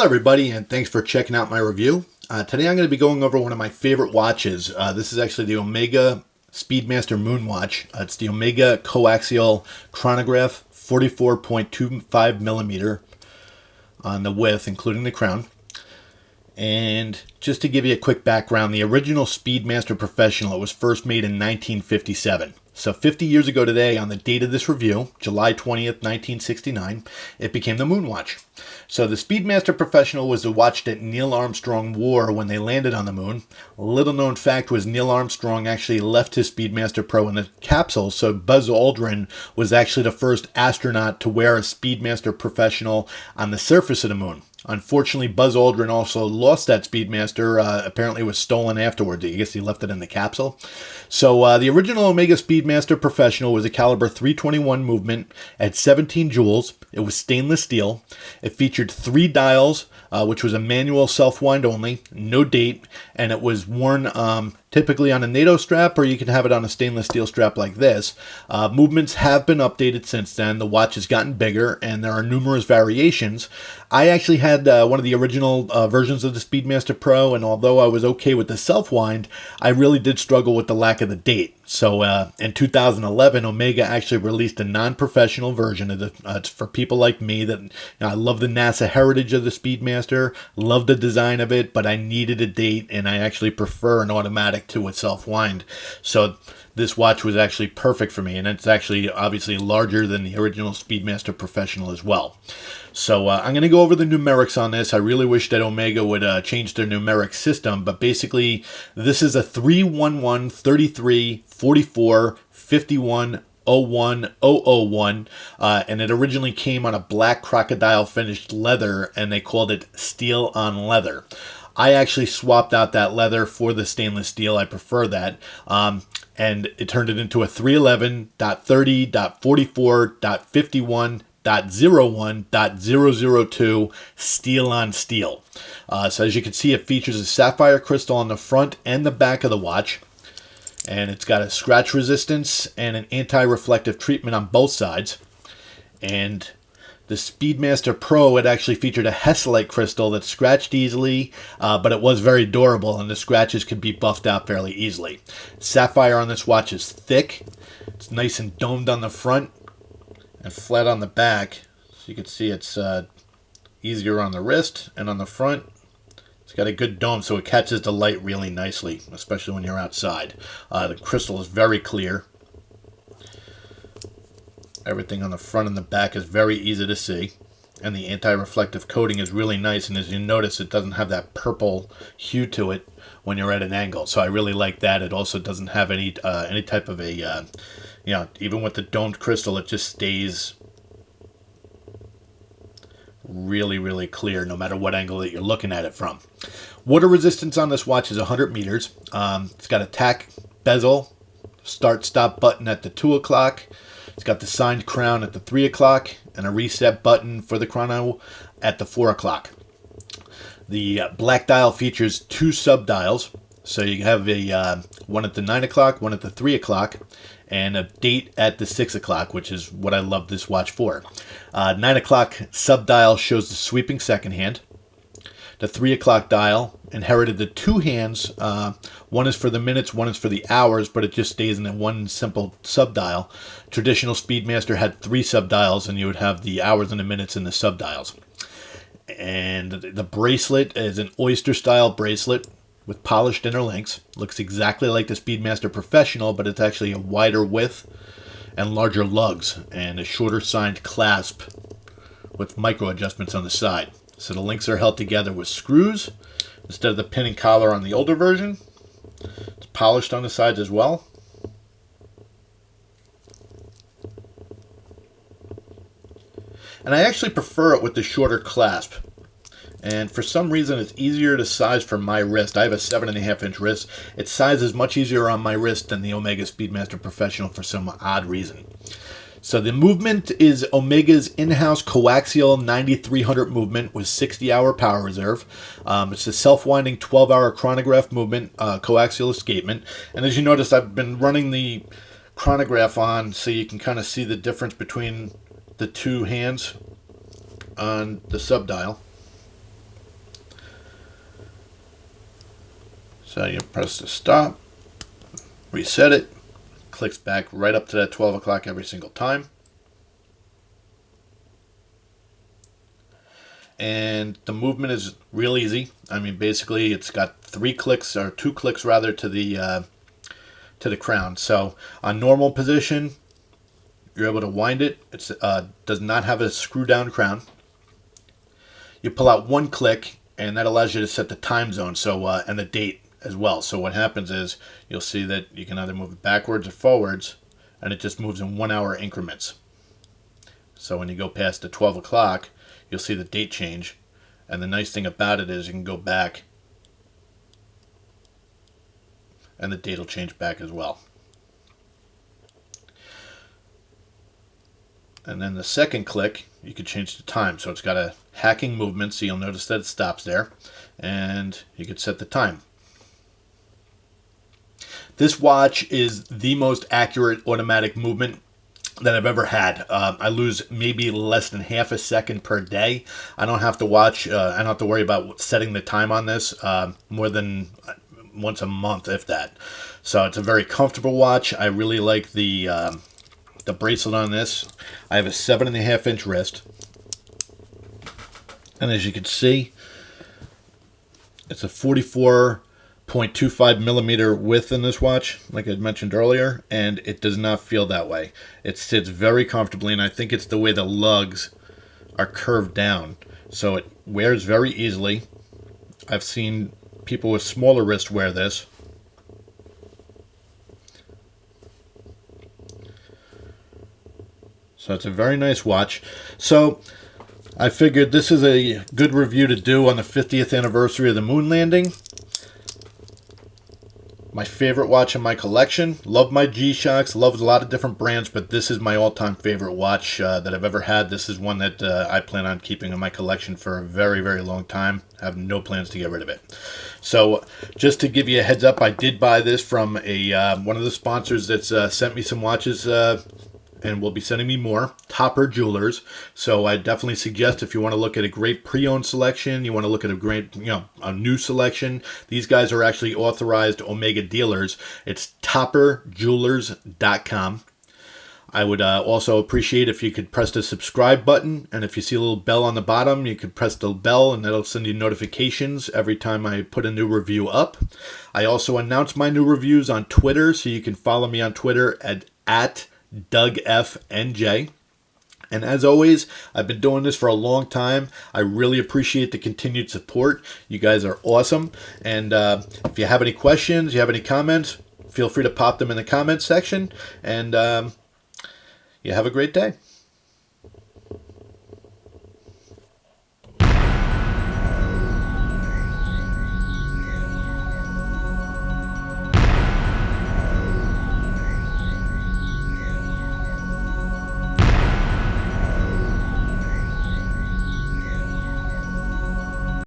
Hello everybody, and thanks for checking out my review. Today I'm going to be going over one of my favorite watches. This is actually the Omega Speedmaster Moonwatch. It's the Omega Coaxial Chronograph, 44.25 millimeter on the width, including the crown. And just to give you a quick background, the original Speedmaster Professional was first made in 1957. So 50 years ago today, on the date of this review, July 20th, 1969, it became the Moonwatch. So the Speedmaster Professional was the watch that Neil Armstrong wore when they landed on the moon. Little known fact was Neil Armstrong actually left his Speedmaster Pro in the capsule, so Buzz Aldrin was actually the first astronaut to wear a Speedmaster Professional on the surface of the moon. Unfortunately, Buzz Aldrin also lost that Speedmaster. Apparently it was stolen afterwards. I guess he left it in the capsule. So the original Omega Speedmaster Professional was a caliber 321 movement at 17 joules. It was stainless steel. It featured 3 dials, which was a manual self-wind only, no date, and it was worn typically on a NATO strap, or you can have it on a stainless steel strap like this. Movements have been updated since then. The watch has gotten bigger, and there are numerous variations. I actually had one of the original versions of the Speedmaster Pro, and although I was okay with the self-wind, I really did struggle with the lack of the date. So in 2011, Omega actually released a non-professional version of the. It's for people like me that I love the NASA heritage of the Speedmaster, love the design of it, but I needed a date, and I actually prefer an automatic to a self-wind. So this watch was actually perfect for me, and it's actually obviously larger than the original Speedmaster Professional as well. So I'm going to go over the numerics on this. I really wish that Omega would change their numeric system, but basically this is a 311 33 44 51 01 001, and it originally came on a black crocodile finished leather, and they called it steel on leather. I actually swapped out that leather for the stainless steel. I prefer that. And it turned it into a 311.30.44.51.01.002 steel on steel. So as you can see, it features a sapphire crystal on the front and the back of the watch. And it's got a scratch resistance and an anti-reflective treatment on both sides. And the Speedmaster Pro, it actually featured a Hesalite crystal that scratched easily, but it was very durable, and the scratches could be buffed out fairly easily. Sapphire on this watch is thick. It's nice and domed on the front and flat on the back. So you can see it's easier on the wrist and on the front. It's got a good dome, so it catches the light really nicely, especially when you're outside. The crystal is very clear. Everything on the front and the back is very easy to see, and the anti-reflective coating is really nice, and as you notice, it doesn't have that purple hue to it when you're at an angle, so I really like that. It also doesn't have any type of a, even with the domed crystal, it just stays really, really clear no matter what angle that you're looking at it from. Water resistance on this watch is 100 meters. It's got a tack bezel, start-stop button at the 2 o'clock. It's got the signed crown at the 3 o'clock and a reset button for the chrono at the 4 o'clock. The black dial features 2 sub-dials. So you have a one at the 9 o'clock, one at the 3 o'clock, and a date at the 6 o'clock, which is what I love this watch for. 9 o'clock sub-dial shows the sweeping second hand. The 3 o'clock dial inherited the 2 hands. One is for the minutes, one is for the hours, but it just stays in one simple sub-dial. Traditional Speedmaster had 3 sub-dials, and you would have the hours and the minutes in the sub-dials. And the bracelet is an oyster-style bracelet with polished inner links. Looks exactly like the Speedmaster Professional, but it's actually a wider width and larger lugs, and a shorter signed clasp with micro adjustments on the side. So the links are held together with screws instead of the pin and collar on the older version. It's polished on the sides as well. And I actually prefer it with the shorter clasp. And for some reason, it's easier to size for my wrist. I have a 7.5-inch wrist. It sizes much easier on my wrist than the Omega Speedmaster Professional for some odd reason. So the movement is Omega's in-house Coaxial 9300 movement with 60-hour power reserve. It's a self-winding 12-hour chronograph movement, coaxial escapement. And as you notice, I've been running the chronograph on so you can kind of see the difference between the 2 hands on the sub-dial. So you press the stop, reset it, clicks back right up to that 12 o'clock every single time. And the movement is real easy. I mean, basically it's got 3 clicks, or 2 clicks rather, to the crown. So on normal position, you're able to wind it. It does not have a screw down crown. You pull out 1 click, and that allows you to set the time zone, so and the date as well. So what happens is you'll see that you can either move it backwards or forwards, and it just moves in 1 hour increments. So when you go past the 12 o'clock, you'll see the date change. And the nice thing about it is you can go back, and the date will change back as well. And then the second click, you can change the time. So it's got a hacking movement, so you'll notice that it stops there. And you can set the time. This watch is the most accurate automatic movement that I've ever had. I lose maybe less than half a second per day. I don't have to watch, I don't have to worry about setting the time on this more than once a month, if that. So it's a very comfortable watch. I really like the bracelet on this. I have a 7.5-inch wrist. And as you can see, it's a 44.25 millimeter width in this watch, like I mentioned earlier, and it does not feel that way. It sits very comfortably, and I think it's the way the lugs are curved down. So it wears very easily. I've seen people with smaller wrists wear this. So it's a very nice watch. So I figured this is a good review to do on the 50th anniversary of the moon landing. My favorite watch in my collection. Love my G-Shocks, loved a lot of different brands, but this is my all-time favorite watch that I've ever had. This is one that I plan on keeping in my collection for a very, very long time. I have no plans to get rid of it. So just to give you a heads up, I did buy this from one of the sponsors that's sent me some watches and will be sending me more, Topper Jewelers. So I definitely suggest, if you want to look at a great pre-owned selection, you want to look at a great, a new selection, these guys are actually authorized Omega dealers. It's topperjewelers.com. I would also appreciate if you could press the subscribe button, and if you see a little bell on the bottom, you could press the bell, and that'll send you notifications every time I put a new review up. I also announce my new reviews on Twitter, so you can follow me on Twitter at DougFNJ. And as always, I've been doing this for a long time. I really appreciate the continued support. You guys are awesome. And if you have any questions, you have any comments, feel free to pop them in the comments section. And you have a great day.